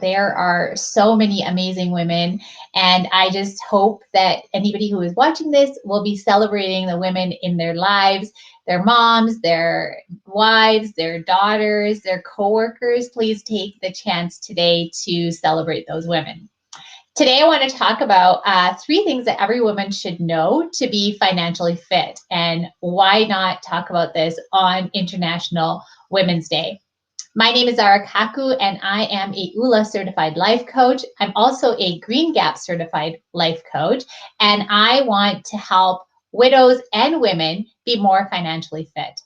There are so many amazing women, and I just hope that anybody who is watching this will be celebrating the women in their lives, their moms, their wives, their daughters, their coworkers. Please take the chance today to celebrate those women. Today, I want to talk about three things that every woman should know to be financially fit. And why not talk about this on International Women's Day? My name is Zara Kaku, and I am a ULA certified life coach. I'm also a Green Gap certified life coach, and I want to help widows and women be more financially fit.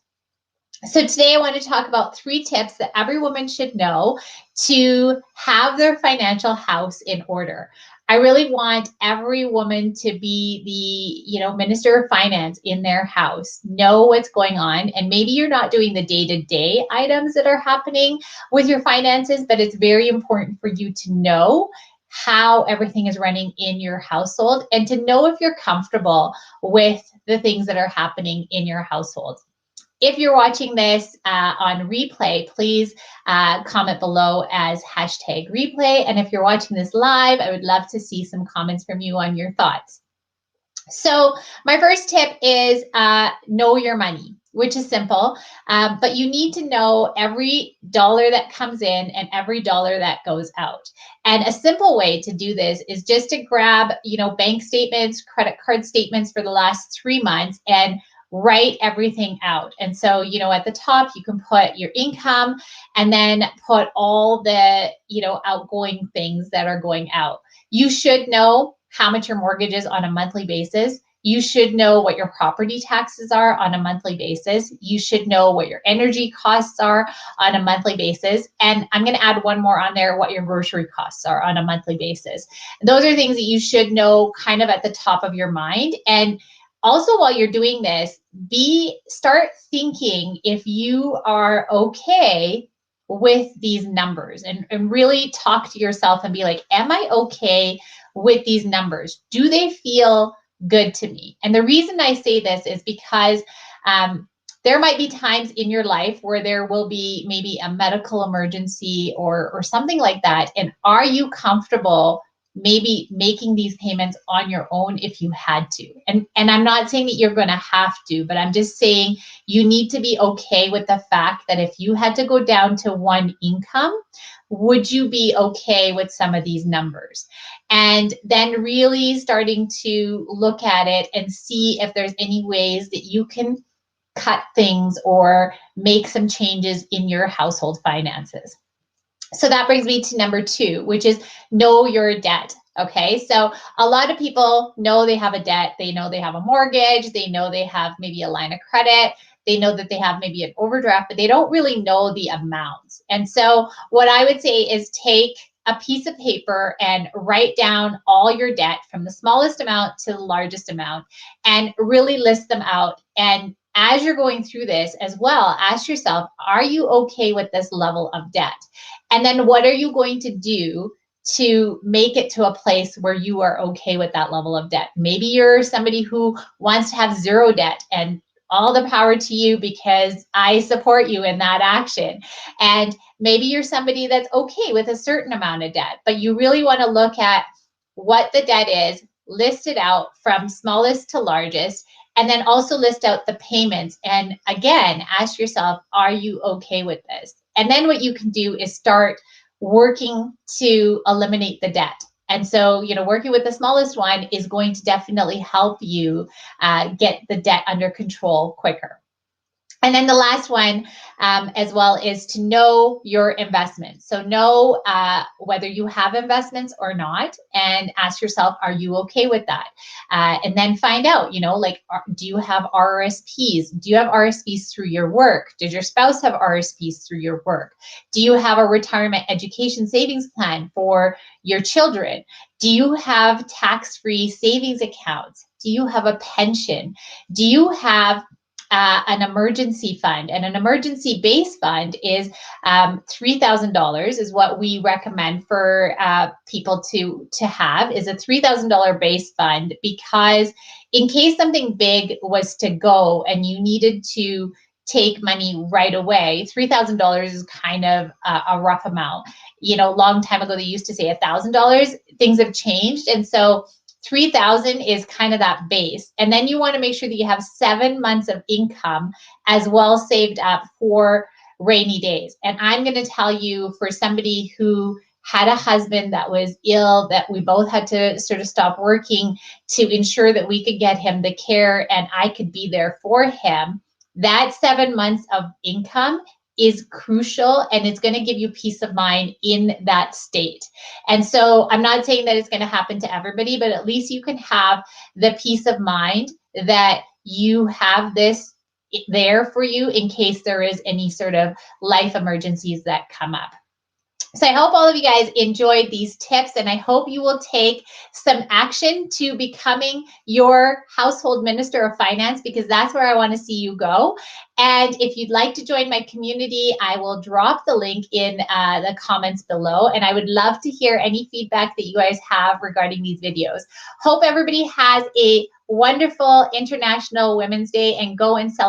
So today I want to talk about three tips that every woman should know to have their financial house in order. I really want every woman to be the, minister of finance in their house, know what's going on. And maybe you're not doing the day-to-day items that are happening with your finances, but it's very important for you to know how everything is running in your household and to know if you're comfortable with the things that are happening in your household. If you're watching this on replay, please comment below as #replay. And if you're watching this live, I would love to see some comments from you on your thoughts. So my first tip is know your money, which is simple, but you need to know every dollar that comes in and every dollar that goes out. And a simple way to do this is just to grab, bank statements, credit card statements for the last 3 months and write everything out. And so, at the top, you can put your income and then put all the, outgoing things that are going out. You should know how much your mortgage is on a monthly basis. You should know what your property taxes are on a monthly basis. You should know what your energy costs are on a monthly basis. And I'm going to add one more on there, what your grocery costs are on a monthly basis. Those are things that you should know kind of at the top of your mind. And also, while you're doing this, start thinking if you are okay with these numbers and really talk to yourself and be like, am I okay with these numbers? Do they feel good to me? And the reason I say this is because there might be times in your life where there will be maybe a medical emergency or something like that. And are you comfortable maybe making these payments on your own if you had to? And I'm not saying that you're going to have to, but I'm just saying you need to be okay with the fact that if you had to go down to one income, would you be okay with some of these numbers? And then really starting to look at it and see if there's any ways that you can cut things or make some changes in your household finances. So that brings me to number 2, which is know your debt. Okay, so a lot of people know they have a debt. They know they have a mortgage. They know they have maybe a line of credit. They know that they have maybe an overdraft, but they don't really know the amounts. And so what I would say is take a piece of paper and write down all your debt from the smallest amount to the largest amount and really list them out. And as you're going through this as well, ask yourself, are you okay with this level of debt? And then what are you going to do to make it to a place where you are okay with that level of debt? Maybe you're somebody who wants to have zero debt, and all the power to you, because I support you in that action. And maybe you're somebody that's okay with a certain amount of debt, but you really want to look at what the debt is, list it out from smallest to largest, and then also list out the payments. And again, ask yourself, are you okay with this? And then what you can do is start working to eliminate the debt. And so, working with the smallest one is going to definitely help you get the debt under control quicker. And then the last one as well is to know your investments. So know whether you have investments or not, and ask yourself, are you okay with that? And then find out, do you have RRSPs? Do you have RRSPs through your work? Does your spouse have RRSPs through your work? Do you have a retirement education savings plan for your children? Do you have tax-free savings accounts? Do you have a pension? Do you have an emergency fund? And an emergency base fund is $3,000 is what we recommend for people to have, is a $3,000 base fund, because in case something big was to go and you needed to take money right away. $3,000 is kind of a rough amount. You know, a long time ago, they used to say $1,000. Things have changed. And so 3,000 is kind of that base. And then you want to make sure that you have 7 months of income as well saved up for rainy days. And I'm going to tell you, for somebody who had a husband that was ill, that we both had to sort of stop working to ensure that we could get him the care and I could be there for him, that 7 months of income is crucial, and it's going to give you peace of mind in that state. And so I'm not saying that it's going to happen to everybody, but at least you can have the peace of mind that you have this there for you in case there is any sort of life emergencies that come up. So I hope all of you guys enjoyed these tips, and I hope you will take some action to becoming your household minister of finance, because that's where I want to see you go. And if you'd like to join my community, I will drop the link in the comments below, and I would love to hear any feedback that you guys have regarding these videos. Hope everybody has a wonderful International Women's Day, and go and celebrate